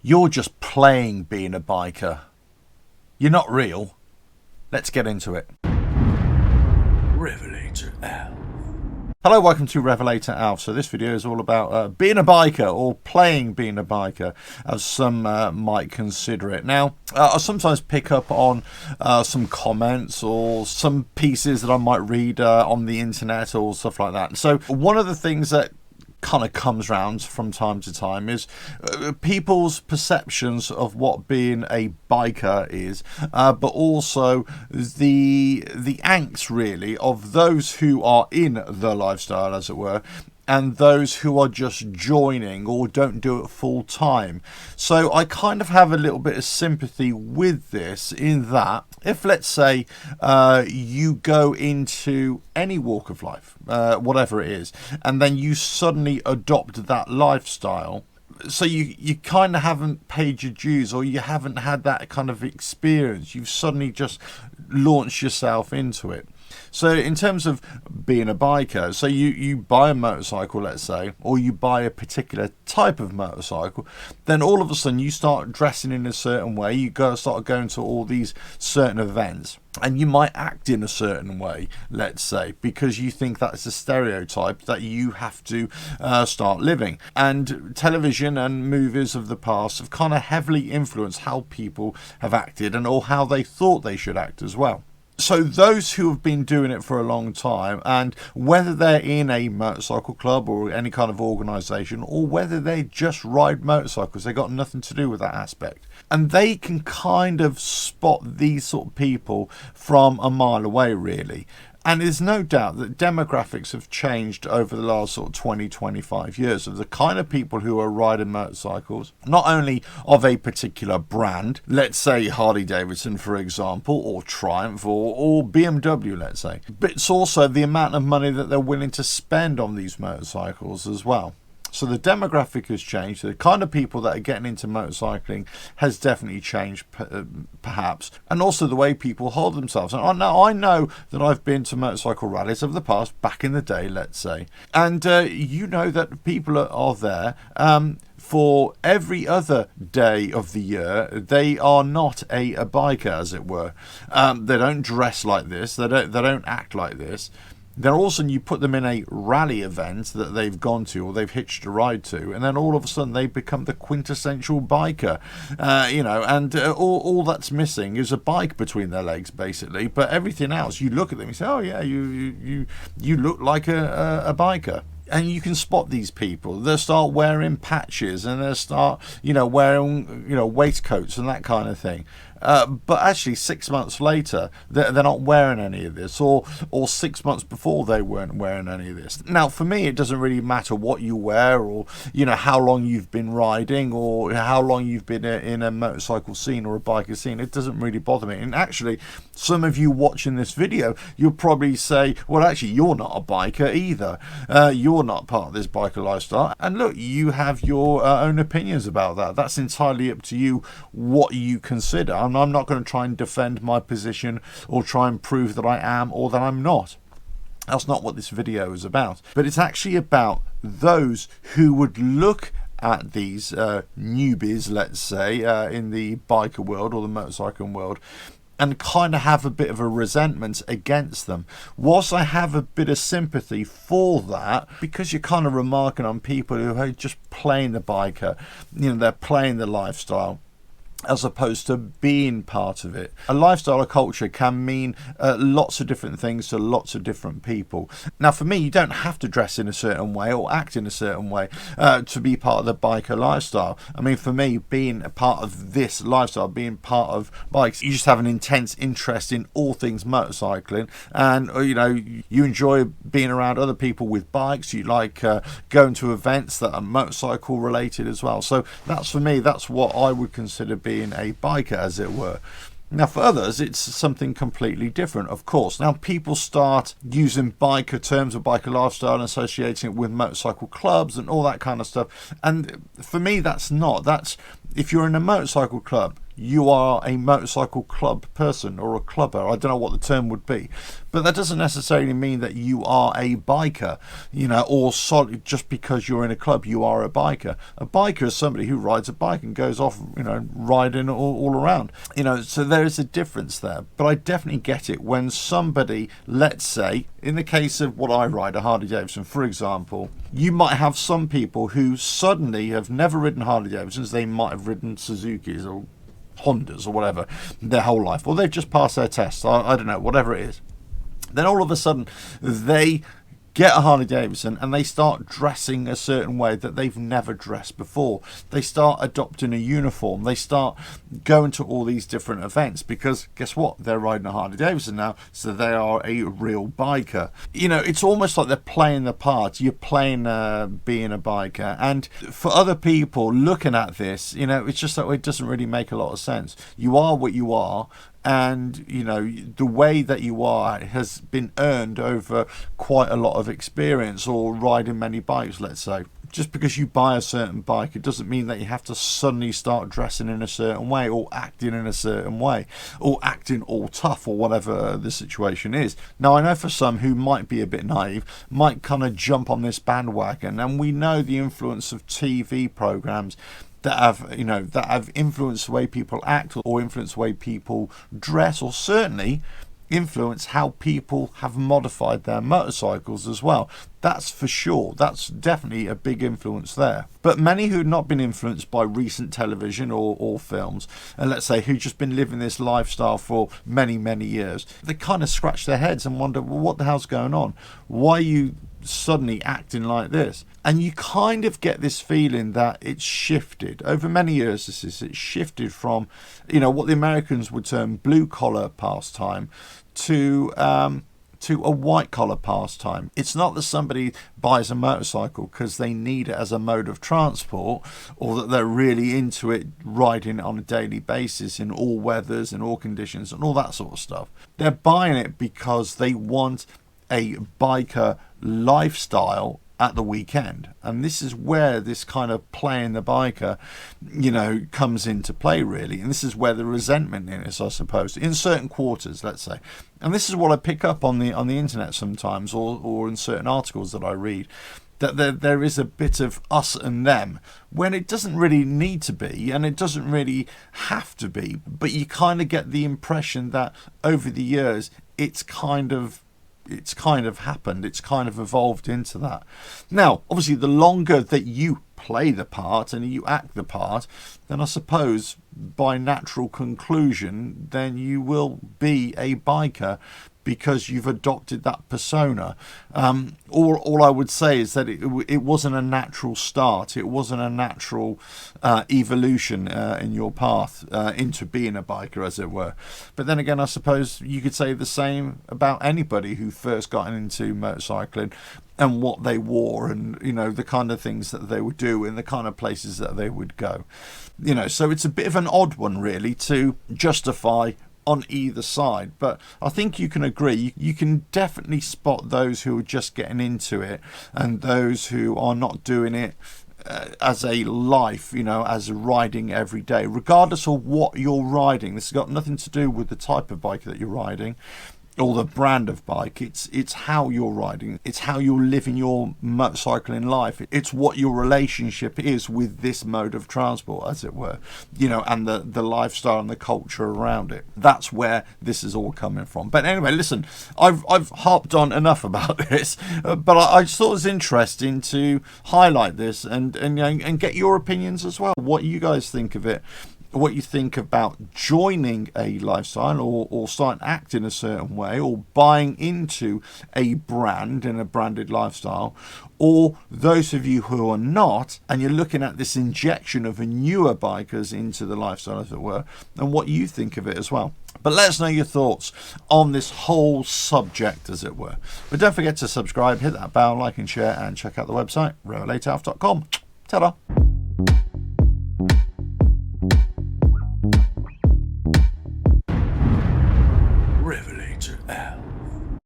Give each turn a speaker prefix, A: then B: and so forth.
A: You're just playing being a biker. You're not real. Let's get into it.
B: RevelatorAlf.
A: Hello, welcome to RevelatorAlf. So this video is all about being a biker, or playing being a biker, as some might consider it. Now, I sometimes pick up on some comments or some pieces that I might read on the internet or stuff like that. So one of the things that kind of comes round from time to time is people's perceptions of what being a biker is, but also the angst really of those who are in the lifestyle, as it were, and those who are just joining or don't do it full time. So I kind of have a little bit of sympathy with this, in that if, let's say, you go into any walk of life, whatever it is, and then you suddenly adopt that lifestyle, so you kind of haven't paid your dues, or you haven't had that kind of experience. You've suddenly just launched yourself into it. So in terms of being a biker, so you buy a motorcycle, let's say, or you buy a particular type of motorcycle, then all of a sudden you start dressing in a certain way, you start going to all these certain events, and you might act in a certain way, let's say, because you think that's a stereotype that you have to start living. And television and movies of the past have kind of heavily influenced how people have acted, and or how they thought they should act as well. So those who have been doing it for a long time, and whether they're in a motorcycle club or any kind of organisation, or whether they just ride motorcycles, they've got nothing to do with that aspect. And they can kind of spot these sort of people from a mile away, really. And there's no doubt that demographics have changed over the last sort of 20-25 years of the kind of people who are riding motorcycles, not only of a particular brand, let's say Harley Davidson, for example, or Triumph, or BMW, let's say, but it's also the amount of money that they're willing to spend on these motorcycles as well. So the demographic has changed. The kind of people that are getting into motorcycling has definitely changed, perhaps. And also the way people hold themselves. And I know that I've been to motorcycle rallies of the past, back in the day, let's say. And you know that people are there for every other day of the year. They are not a biker, as it were. They don't dress like this. They don't act like this. Then all of a sudden you put them in a rally event that they've gone to or they've hitched a ride to, and then all of a sudden they become the quintessential biker, and all that's missing is a bike between their legs, basically. But everything else, you look at them and say, oh yeah, you look like a biker. And you can spot these people. They'll start wearing patches, and they'll start, wearing, waistcoats and that kind of thing. But actually 6 months later, they're not wearing any of this, or 6 months before they weren't wearing any of this. Now, for me, it doesn't really matter what you wear, or how long you've been riding, or how long you've been in a motorcycle scene or a biker scene. It doesn't really bother me. And actually, some of you watching this video, you'll probably say, well, actually, you're not a biker either. You're not part of this biker lifestyle. And look, you have your own opinions about that. That's entirely up to you what you consider. I'm not going to try and defend my position or try and prove that I am or that I'm not. That's not what this video is about. But it's actually about those who would look at these newbies, let's say, in the biker world or the motorcycling world, and kind of have a bit of a resentment against them. Whilst I have a bit of sympathy for that, because you're kind of remarking on people who are just playing the biker, they're playing the lifestyle, as opposed to being part of it. A lifestyle or culture can mean lots of different things to lots of different people. Now, for me, you don't have to dress in a certain way or act in a certain way to be part of the biker lifestyle. I mean, for me, being a part of this lifestyle, being part of bikes, you just have an intense interest in all things motorcycling, and you enjoy being around other people with bikes. You like going to events that are motorcycle related as well. So that's, for me, that's what I would consider being a biker, as it were. Now, for others, it's something completely different, of course. Now, people start using biker terms or biker lifestyle and associating it with motorcycle clubs and all that kind of stuff. And for me, that's not. If you're in a motorcycle club, you are a motorcycle club person or a clubber. I don't know what the term would be, but that doesn't necessarily mean that you are a biker, or just because you're in a club you are a biker. A biker is somebody who rides a bike and goes off, riding all around. So there is a difference there. But I definitely get it when somebody, let's say, in the case of what I ride, a Harley Davidson, for example, you might have some people who suddenly have never ridden Harley Davidsons. They might have ridden Suzukis or Hondas or whatever their whole life, or they've just passed their tests. I don't know, whatever it is. Then all of a sudden they get a Harley Davidson and they start dressing a certain way that they've never dressed before. They start adopting a uniform. They start going to all these different events because guess what? They're riding a Harley Davidson now, so they are a real biker. It's almost like they're playing the part. You're playing being a biker. And for other people looking at this, it's just that it doesn't really make a lot of sense. You are what you are. And the way that you are has been earned over quite a lot of experience or riding many bikes, let's say. Just because you buy a certain bike, it doesn't mean that you have to suddenly start dressing in a certain way or acting in a certain way or acting all tough or whatever the situation is. Now, I know for some who might be a bit naive, might kind of jump on this bandwagon, and we know the influence of TV programs that have influenced the way people act or influenced the way people dress, or certainly influence how people have modified their motorcycles as well. That's for sure. That's definitely a big influence there. But many who have not been influenced by recent television or films, and let's say who've just been living this lifestyle for many, many years, they kind of scratch their heads and wonder, well, what the hell's going on? Why are you suddenly acting like this? And you kind of get this feeling that it's shifted over many years. It's shifted from what the Americans would term blue collar pastime to a white collar pastime. It's not that somebody buys a motorcycle because they need it as a mode of transport, or that they're really into it, riding it on a daily basis in all weathers and all conditions and all that sort of stuff. They're buying it because they want a biker lifestyle at the weekend. And this is where this kind of playing the biker comes into play, really. And this is where the resentment is, I suppose, in certain quarters, let's say. And this is what I pick up on the internet sometimes, or in certain articles that I read, that there is a bit of us and them when it doesn't really need to be, and it doesn't really have to be. But you kind of get the impression that over the years it's kind of happened, it's kind of evolved into that. Now, obviously, the longer that you play the part and you act the part, then I suppose by natural conclusion, then you will be a biker because you've adopted that persona. All I would say is that it wasn't a natural start. It wasn't a natural evolution in your path into being a biker, as it were. But then again, I suppose you could say the same about anybody who first got into motorcycling and what they wore, and the kind of things that they would do and the kind of places that they would go. So it's a bit of an odd one, really, to justify on either side. But I think you can agree, you can definitely spot those who are just getting into it and those who are not doing it as a life, as riding every day, regardless of what you're riding. This has got nothing to do with the type of bike that you're riding or the brand of bike. It's how you're riding. It's how you're living your motorcycling life. It's what your relationship is with this mode of transport, as it were, and the lifestyle and the culture around it. That's where this is all coming from. But anyway, listen, I've harped on enough about this, but I just thought it was interesting to highlight this and get your opinions as well. What you guys think of it. What you think about joining a lifestyle or starting acting a certain way, or buying into a brand and a branded lifestyle, or those of you who are not, and you're looking at this injection of newer bikers into the lifestyle, as it were, and what you think of it as well. But let us know your thoughts on this whole subject, as it were. But don't forget to subscribe, hit that bell, like and share, and check out the website, RevelatorAlf.com. Ta-da!